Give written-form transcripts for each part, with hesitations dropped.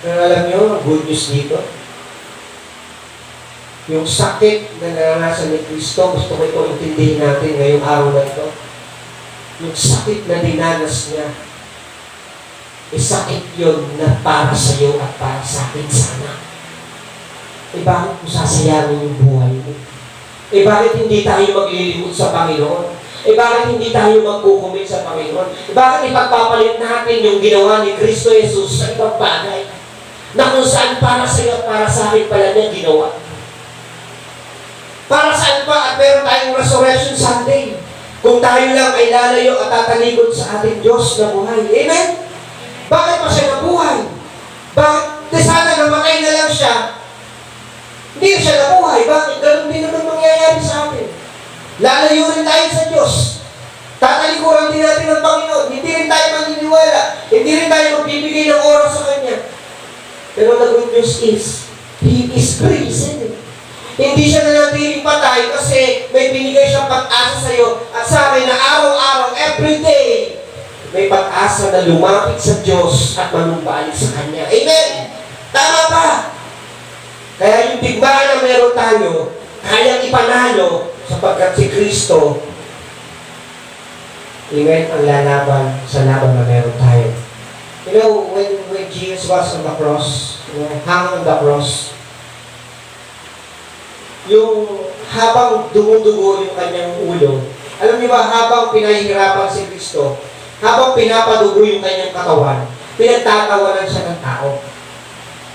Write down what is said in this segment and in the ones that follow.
Pero alam nyo, ang good news dito, yung sakit na naranasan ni Kristo, gusto ko ito intindihin natin ngayong araw na ito. Yung sakit na dinanas niya, sakit yun na para sa iyo at para sa akin sana. Bakit mo sasayangin yung buhay mo? Bakit hindi tayo maglilingkod sa Panginoon? Bakit hindi tayo magkukumit sa Panginoon? Bakit ipagpapalit natin yung ginawa ni Kristo Jesus sa ibang bagay? Na kung saan para sa iyo at para sa akin pala niya ginawa. Para saan pa at meron tayong Resurrection Sunday? Kung tayo lang ay lalayo at tatalikod sa ating Diyos na buhay. Amen? Bakit pa siya nabuhay? Bakit? Sana namatay na lang siya. Hindi siya nabuhay. Bakit? Ganun din naman mangyayari sa atin. Lalayo rin tayo sa Diyos. Tatalikuran din natin ng Panginoon. Hindi rin tayo maniniwala. Hindi rin tayo magbibigay ng oras sa Kanya. Pero the good news is, He is risen. Hindi siya nanatiling patay kasi may binigay siyang pag-asa sa iyo at sa akin na araw-araw, everyday, may pag-asa na lumapit sa Diyos at manumbalik sa Kanya. Amen? Tama ba? Kaya yung digmaan na meron tayo, kayang ipanalo sapagkat si Kristo, amen, ang lalaban sa laban na meron tayo. You know, when Jesus was on the cross, hung on the cross, yung habang dumudugo yung kanyang ulo, alam niyo ba, habang pinahihirapan si Kristo, habang pinapadugo yung kanyang katawan, pinagtatawanan siya ng tao.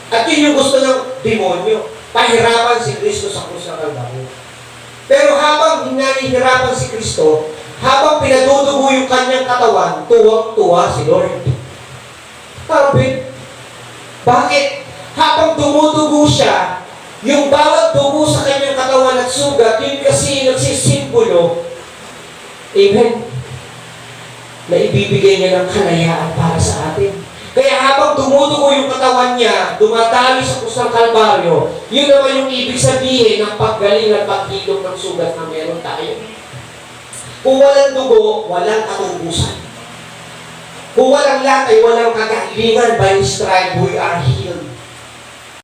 At yun yung gusto ng demonyo, pahirapan si Kristo sa krus ng Kalbaryo. Pero habang hinahihirapan si Kristo, habang pinadudugo yung kanyang katawan, tuwang-tuwa si Lord. Sabi, bakit? Habang dumudugo siya, yung bawat dugo sa kanyang katawan at sugat, yun kasi nagsisimbolo, amen, na ibibigay niya ng kalayaan para sa atin. Kaya habang dumudugo yung katawan niya, dumadami sa krus ng Kalbaryo, yun naman yung ibig sabihin ng paggaling at paghilom ng sugat na meron tayo. Kung walang dugo, walang katubusan. Kung walang latay, walang kagalingan. By His stripe, we are healed.